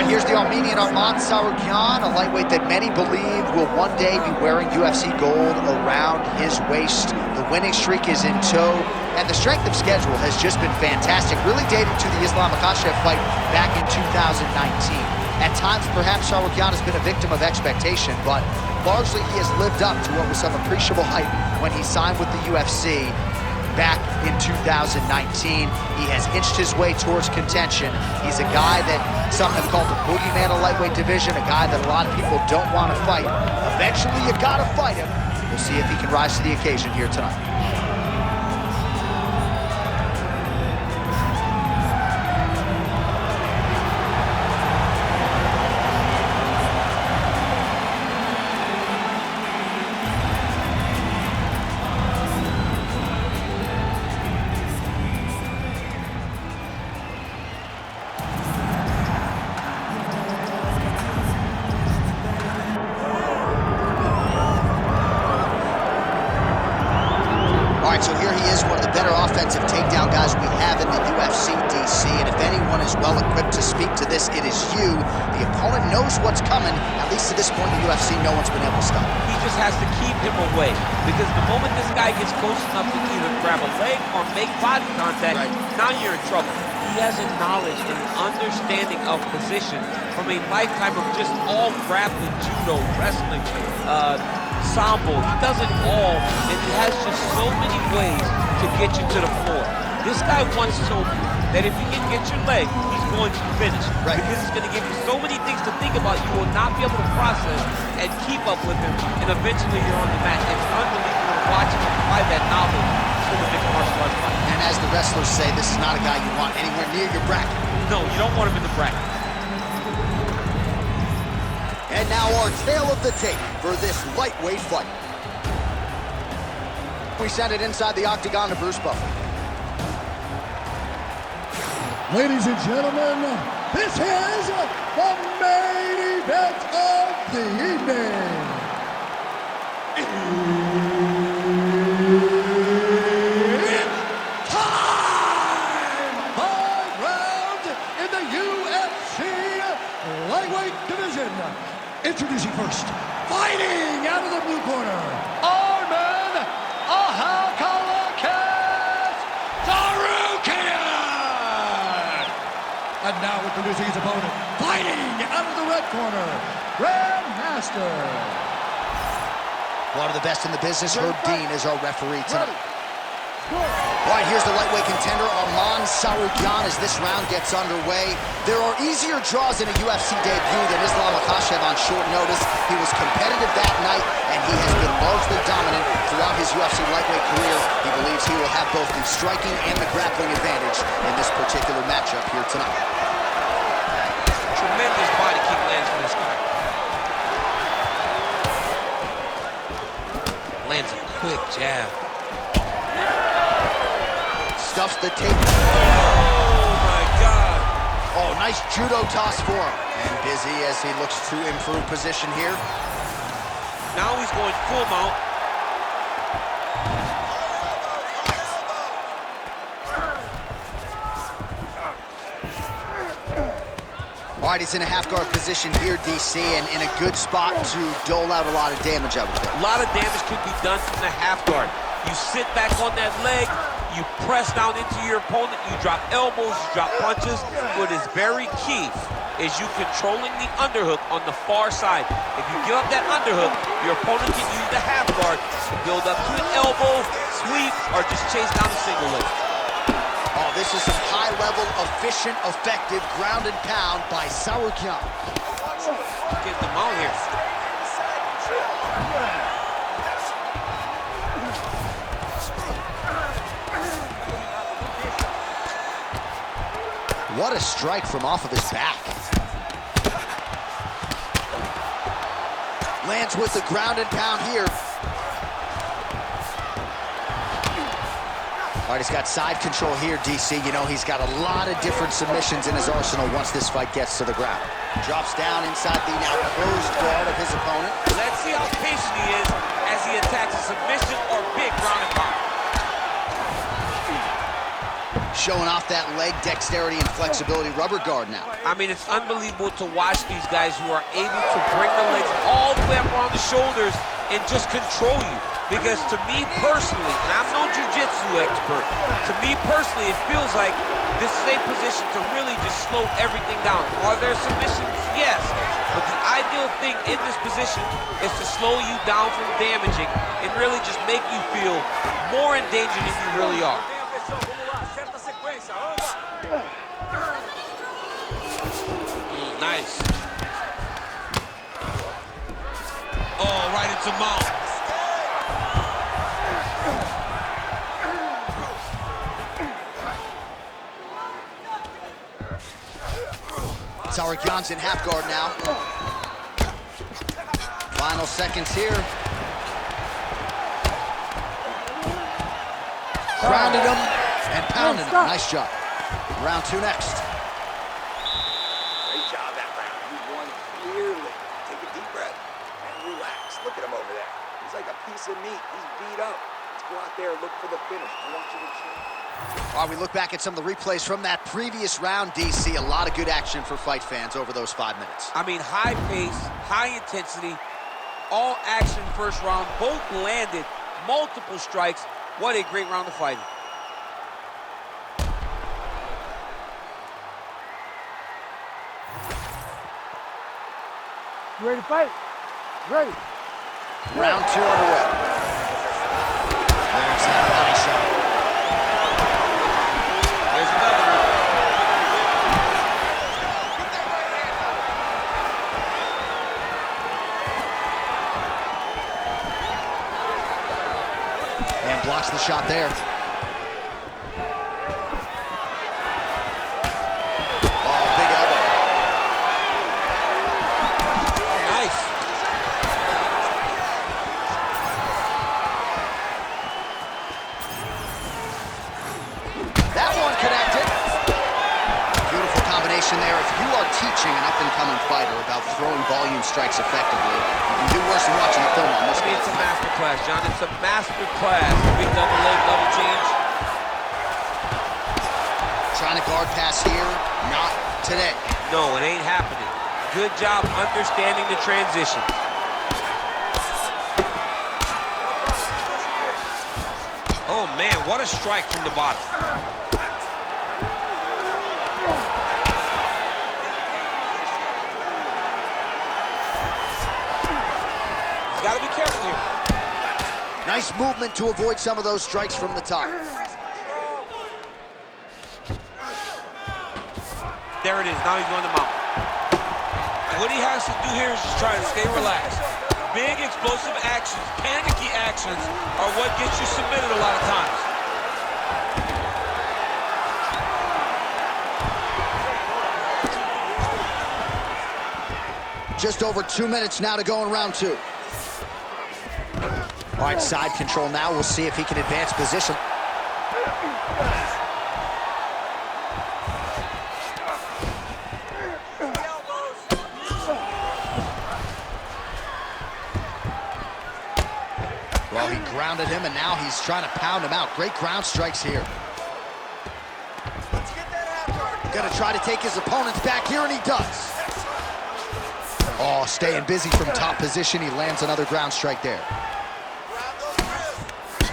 right, here's the Armenian Arman Tsarukyan, a lightweight that many believe will one day be wearing UFC gold around his waist. The winning streak is in tow, and the strength of schedule has just been fantastic, really dated to the Islam Makhachev fight back in 2019. At times, perhaps Tsarukyan has been a victim of expectation, but largely he has lived up to what was some appreciable hype when he signed with the UFC back in 2019. He has inched his way towards contention. He's a guy that some have called the boogeyman of lightweight division, a guy that a lot of people don't want to fight. Eventually, you gotta fight him. We'll see if he can rise to the occasion here tonight. So here he is, one of the better offensive takedown guys we have in the UFC, DC. And if anyone is well equipped to speak to this, it is you. The opponent knows what's coming. At least to this point in the UFC, no one's been able to stop him. He just has to keep him away. Because the moment this guy gets close enough to either grab a leg or make body contact, now you're in trouble. He has a knowledge and an understanding of position from a lifetime of just all grappling, judo, wrestling, sambo. He does it all, and he has just so many ways to get you to the floor. This guy once told me that if he can get your leg, he's going to finish. Because it's going to give you so many things to think about, you will not be able to process and keep up with him, and eventually you're on the mat. It's unbelievable to watch him apply that knowledge to the mixed martial arts fight. And as the wrestlers say, this is not a guy you want anywhere near your bracket. No, you don't want him in the bracket. And now our tale of the tape for this lightweight fight. We send it inside the octagon to Bruce Buffer. Ladies and gentlemen, this is the main event of the evening. It's time! 5 rounds in the UFC lightweight division. Introducing first, fighting out of the blue corner, Arman Tsarukyan! And now introducing his opponent, fighting out of the red corner, Grandmaster. One of the best in the business, Herb Dean, is our referee tonight. All right, here's the lightweight contender, Arman Tsarukyan, as this round gets underway. There are easier draws in a UFC debut than Islam Makhachev on short notice. He was competitive that night, and he has been largely dominant throughout his UFC lightweight career. He believes he will have both the striking and the grappling advantage in this particular matchup here tonight. Tremendous body kick lands for this guy. Lands a quick jab. Stuffs the tape. Oh my God. Oh, nice judo toss for him. And busy as he looks to improve position here. Now he's going full mount. All right, he's in a half-guard position here, DC, and in a good spot to dole out a lot of damage, I would think. A lot of damage could be done from the half guard. You sit back on that leg, you press down into your opponent, you drop elbows, you drop punches. What is very key is you controlling the underhook on the far side. If you give up that underhook, your opponent can use the half guard to build up to an elbow, sweep, or just chase down a single leg. Oh, this is some high-level, efficient, effective ground and pound by Tsarukyan. Get them out here. What a strike from off of his back. Lands with the ground and pound here. All right, he's got side control here, DC. You know, he's got a lot of different submissions in his arsenal once this fight gets to the ground. Drops down inside the now closed guard of his opponent. Let's see how patient he is as he attacks a submission or big ground and pound. showing off that leg dexterity and flexibility rubber guard now. I mean, it's unbelievable to watch these guys who are able to bring the legs all the way up around the shoulders and just control you. Because to me personally, and I'm no jiu-jitsu expert, to me personally, it feels like this is a position to really just slow everything down. Are there submissions? Yes. But the ideal thing in this position is to slow you down from damaging and really just make you feel more in danger than you really are. Nice. Oh, right into mount. Tsarukyan's in half guard now. Final seconds here. Grounded him and pounded him. Nice job. Round 2 next. Great job that round. You won clearly. Take a deep breath and relax. Look at him over there. He's like a piece of meat. He's beat up. Let's go out there and look for the finish. I want you to change. All right, we look back at some of the replays from that previous round, DC. A lot of good action for fight fans over those 5 minutes. I mean, high pace, high intensity, all action first round. Both landed multiple strikes. What a great round of fighting. You ready to fight? Ready. Round 2 underway. There's that body shot. There's another one. And blocks the shot there. Oh, big elbow. Nice. That one connected. Beautiful combination there. If you are teaching an up-and-coming fighter about throwing volume strikes effectively, you can do worse than watching a film on this. It's a master class, John. It's a master class. Big double leg, double change. Trying to guard pass here. Not today. No, it ain't happening. Good job understanding the transition. Oh, man, what a strike from the bottom. He's got to be careful here. Nice movement to avoid some of those strikes from the top. There it is. Now he's going to mount. What he has to do here is just try to stay relaxed. Big explosive actions, panicky actions are what gets you submitted a lot of times. Just over 2 minutes now to go in round 2. All right, side control now. We'll see if he can advance position. Well, he grounded him, and now he's trying to pound him out. Great ground strikes here. Gonna try to take his opponents back here, and he does. Oh, staying busy from top position. He lands another ground strike there.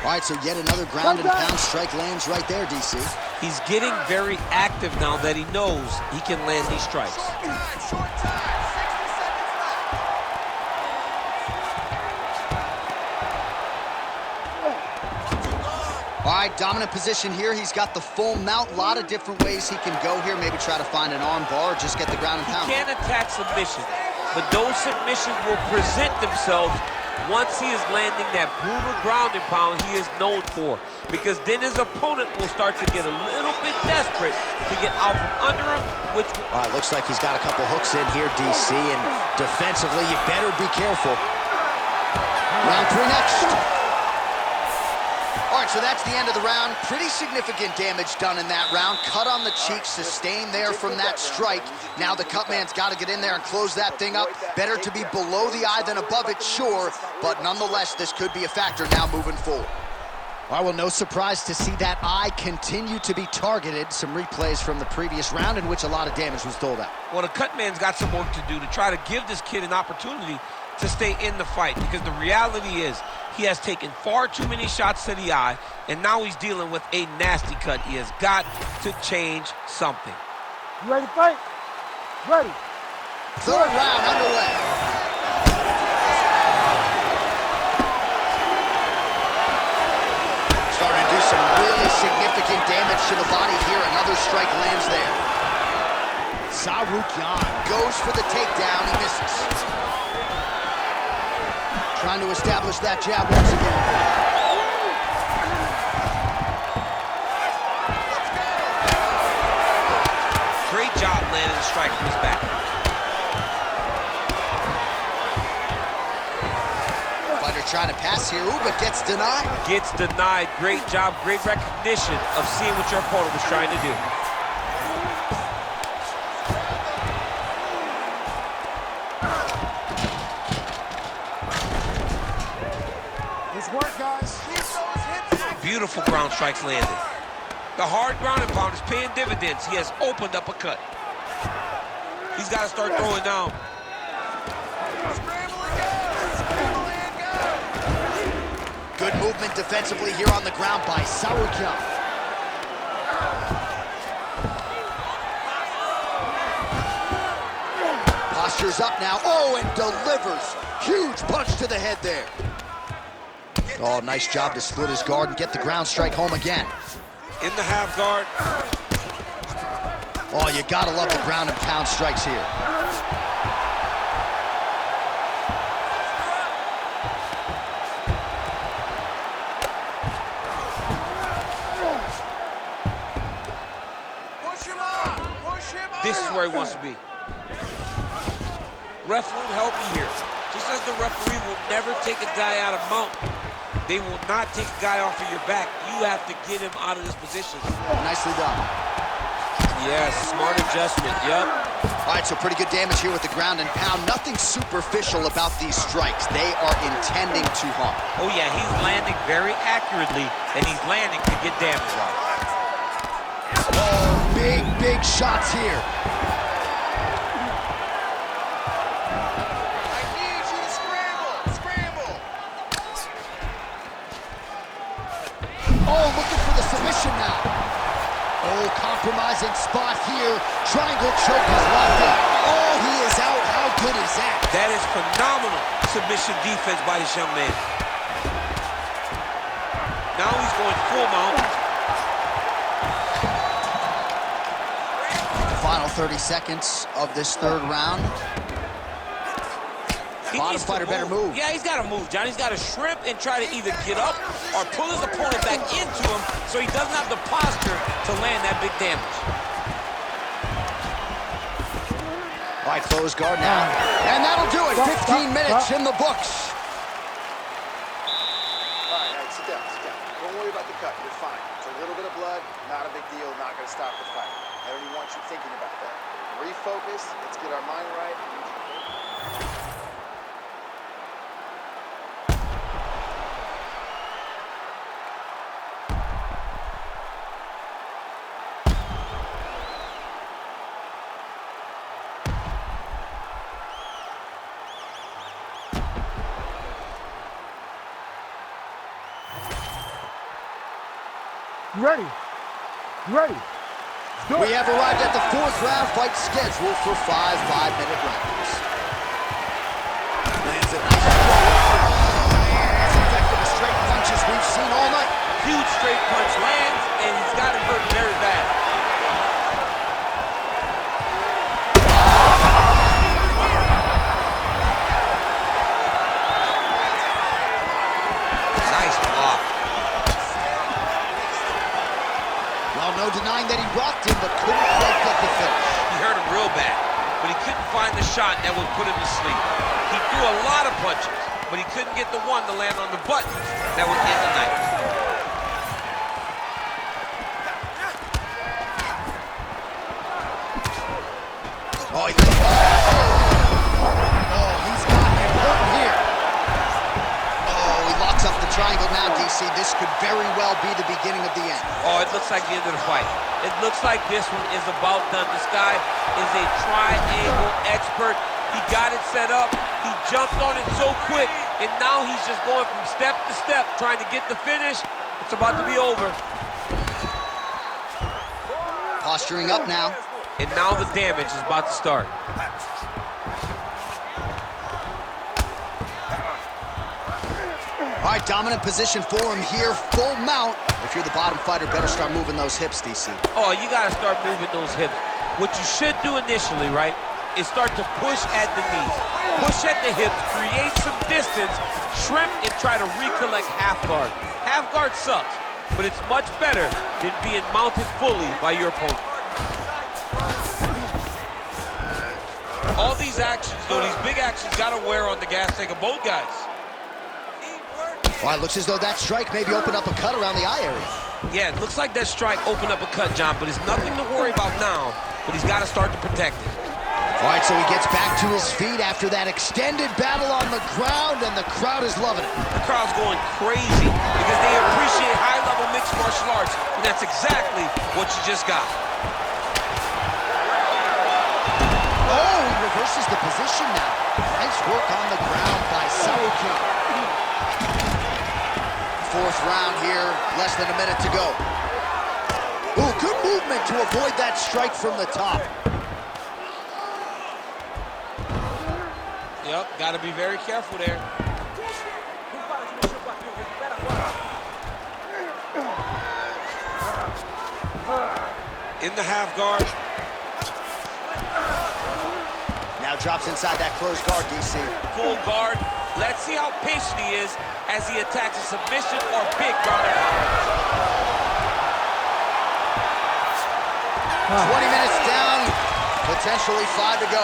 All right, so yet another ground and pound strike lands right there, DC. He's getting very active now that he knows he can land these strikes. All right, dominant position here. He's got the full mount. A lot of different ways he can go here. Maybe try to find an arm bar or just get the ground and pound. He can attack submission, but those submissions will present themselves once he is landing that brutal ground and pound he is known for. Because then his opponent will start to get a little bit desperate to get out from under him, which... All right, looks like he's got a couple hooks in here, DC, and defensively, you better be careful. Round 3 next. All right, so that's the end of the round. Pretty significant damage done in that round. Cut on the cheek, sustained there from that strike. Now the cut man's got to get in there and close that thing up. Better to be below the eye than above it, sure, but nonetheless, this could be a factor now moving forward. Well, no surprise to see that eye continue to be targeted. Some replays from the previous round in which a lot of damage was doled out. Well, the cut man's got some work to do to try to give this kid an opportunity to stay in the fight, because the reality is he has taken far too many shots to the eye, and now he's dealing with a nasty cut. He has got to change something. You ready to fight? Ready. Third round underway. Starting to do some really significant damage to the body here. Another strike lands there. Tsarukyan goes for the takedown. He misses. Trying to establish that jab once again. Great job landing the strike from his back. Fighter trying to pass here, but gets denied. Gets denied. Great job, great recognition of seeing what your opponent was trying to do. Work, guys. Beautiful ground strikes landed. The hard ground and pound is paying dividends. He has opened up a cut. He's got to start throwing down. Good movement defensively here on the ground by Tsarukyan. Posture's up now. Oh, and delivers. Huge punch to the head there. Oh, nice job to split his guard and get the ground strike home again. In the half guard. Oh, you gotta love the ground and pound strikes here. This is where he wants to be. Ref won't help you here. Just as the referee will never take a guy out of mount, they will not take a guy off of your back. You have to get him out of this position. Nicely done. Yes, smart adjustment, yep. All right, so pretty good damage here with the ground and pound. Nothing superficial about these strikes. They are intending to harm. Oh yeah, he's landing very accurately, and he's landing to get damage on. Oh, big shots here. Oh, looking for the submission now. Oh, compromising spot here. Triangle choke is locked in. Oh, he is out. How good is that? That is phenomenal submission defense by this young man. Now he's going full mount. Final 30 seconds of this third round. Bottom fighter better move. Yeah, he's got to move, John. He's got to shrimp and try to either get up or pull his opponent back into him so he doesn't have the posture to land that big damage. All right, close guard now. And that'll do it. 15 minutes in the books. All right, sit down. Don't worry about the cut. You're fine. It's a little bit of blood, not a big deal, not going to stop the fight. I don't even want you thinking about that. Refocus. Let's get our mind right. Ready. Ready. Go. We have arrived at the fourth round fight scheduled for 5 5-minute rounds. Lands a nice as effective as straight punches we've seen all night. Huge straight punch lands, and he's got him hurt very bad. Nice block. Well, no denying that he rocked him, but couldn't quite get the finish. He hurt him real bad, but he couldn't find the shot that would put him to sleep. He threw a lot of punches, but he couldn't get the one to land on the button that would end the night. Oh, he's got him hurt here. Oh, he locks up the triangle now, DC. This could very well be the beginning of the end. Oh, it looks like the end of the fight. It looks like this one is about done. This guy is a triangle expert. He got it set up. He jumped on it so quick, and now he's just going from step to step, trying to get the finish. It's about to be over. Posturing up now. And now the damage is about to start. All right, dominant position for him here, full mount. If you're the bottom fighter, better start moving those hips, DC. Oh, you gotta start moving those hips. What you should do initially, right, is start to push at the knees. Push at the hips, create some distance, shrimp, and try to recollect half guard. Half guard sucks, but it's much better than being mounted fully by your opponent. All these actions, though, these big actions gotta wear on the gas tank of both guys. All right, looks as though that strike maybe opened up a cut around the eye area. Yeah, it looks like that strike opened up a cut, John, but it's nothing to worry about now, but he's got to start to protect it. All right, so he gets back to his feet after that extended battle on the ground, and the crowd is loving it. The crowd's going crazy because they appreciate high-level mixed martial arts, and that's exactly what you just got. Oh, he reverses the position now. Nice work on the ground by Tsarukyan. Fourth round here, less than a minute to go. Ooh, good movement to avoid that strike from the top. Yep, got to be very careful there. In the half guard. Now drops inside that closed guard, DC. Full guard. Let's see how patient he is as he attacks a submission or big ground and pound. 20 minutes down, potentially 5 to go.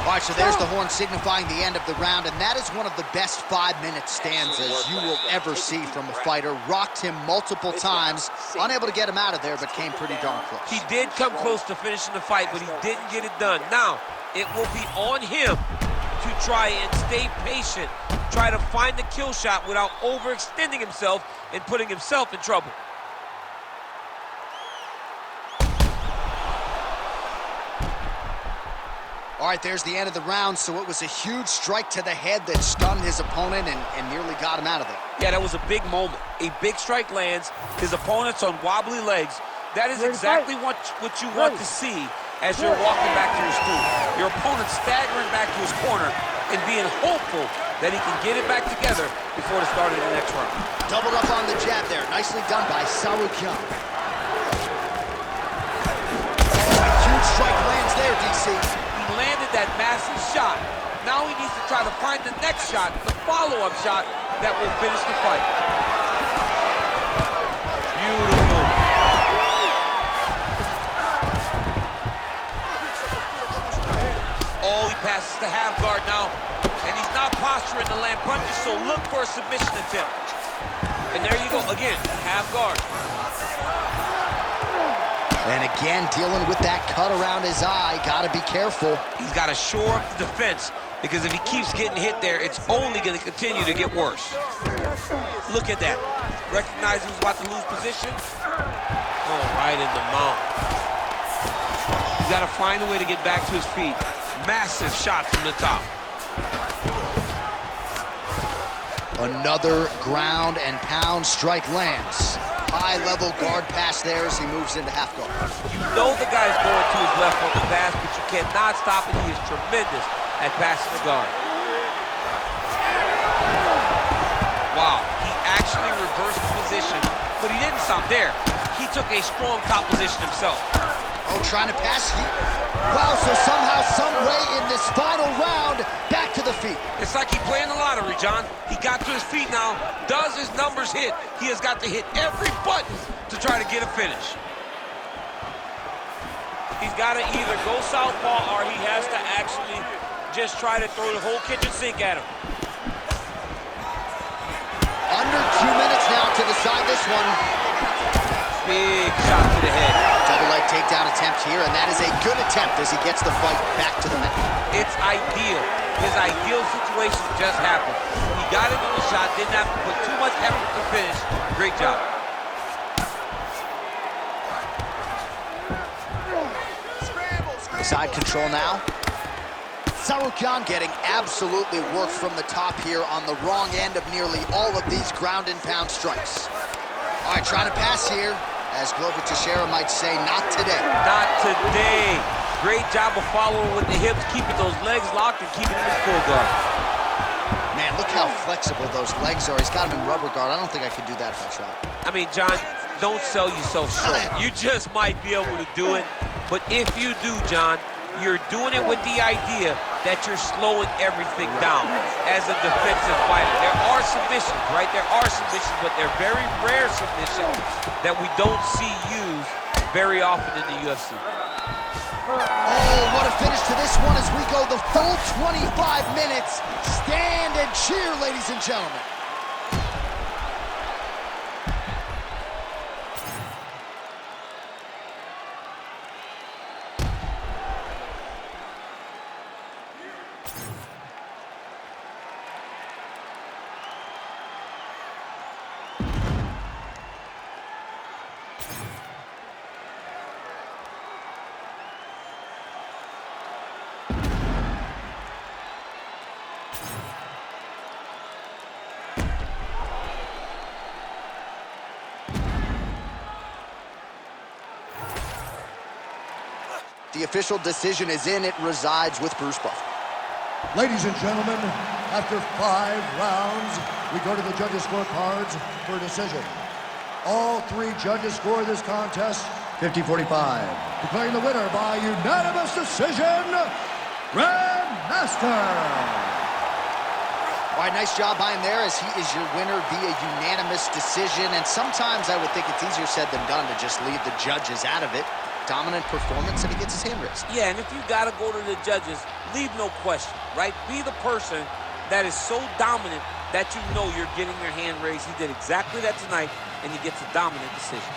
All right, so there's the horn signifying the end of the round, and that is one of the best 5-minute stanzas you will ever see from a fighter. Rocked him multiple times, unable to get him out of there, but came pretty darn close. He did come close to finishing the fight, but he didn't get it done. Now, it will be on him to try and stay patient, try to find the kill shot without overextending himself and putting himself in trouble. All right, there's the end of the round, so it was a huge strike to the head that stunned his opponent and nearly got him out of there. Yeah, that was a big moment. A big strike lands, his opponent's on wobbly legs. That is exactly what you want to see as you're walking back to your stool. Your opponent's staggering back to his corner and being hopeful that he can get it back together before the start of the next round. Doubled up on the jab there. Nicely done by Tsarukyan. Huge strike lands there, DC. He landed that massive shot. Now he needs to try to find the next shot, the follow-up shot that will finish the fight. Beautiful. Oh, he passes the half guard now. And he's not posturing to land punches, so look for a submission attempt. And there you go, again, half guard. And again, dealing with that cut around his eye. Got to be careful. He's got to shore up the defense, because if he keeps getting hit there, it's only going to continue to get worse. Look at that. Recognize he was about to lose position. Oh, right in the mount. He's got to find a way to get back to his feet. Massive shot from the top. Another ground and pound strike lands. High-level guard pass there as he moves into half guard. You know the guy's going to his left on the pass, but you cannot stop it. He is tremendous at passing the guard. Wow, he actually reversed the position, but he didn't stop there. He took a strong top position himself. Oh, trying to pass. Wow, so somehow, some way in this final round, back to the feet. It's like he's playing the lottery, John. He got to his feet now. Does his numbers hit? He has got to hit every button to try to get a finish. He's got to either go southpaw or he has to actually just try to throw the whole kitchen sink at him. Under 2 minutes now to decide this one. Big shot to the head. Double leg takedown attempt here, and that is a good attempt as he gets the fight back to the mat. It's ideal. His ideal situation just happened. He got into the shot, didn't have to put too much effort to finish. Great job. Side control now. Tsarukyan getting absolutely worked from the top here on the wrong end of nearly all of these ground and pound strikes. All right, trying to pass here. As Glover Teixeira might say, not today. Not today. Great job of following with the hips, keeping those legs locked and keeping them in full guard. Man, look how flexible those legs are. He's got them in rubber guard. I don't think I could do that if I tried. I mean, John, don't sell yourself short. You just might be able to do it. But if you do, John, you're doing it with the idea that you're slowing everything down as a defensive fighter. There are submissions, right? There are submissions, but they're very rare submissions that we don't see used very often in the UFC. Oh, what a finish to this one as we go the full 25 minutes. Stand and cheer, ladies and gentlemen. The official decision is in. It resides with Bruce Buffer. Ladies and gentlemen, after 5 rounds, we go to the judges' scorecards for a decision. All 3 judges score this contest 50-45. Declaring the winner by unanimous decision, Grandmaster. All right, nice job by him there as he is your winner via unanimous decision. And sometimes I would think it's easier said than done to just leave the judges out of it. Dominant performance, and he gets his hand raised. Yeah, and if you got to go to the judges, leave no question, right? Be the person that is so dominant that you know you're getting your hand raised. He did exactly that tonight, and he gets a dominant decision.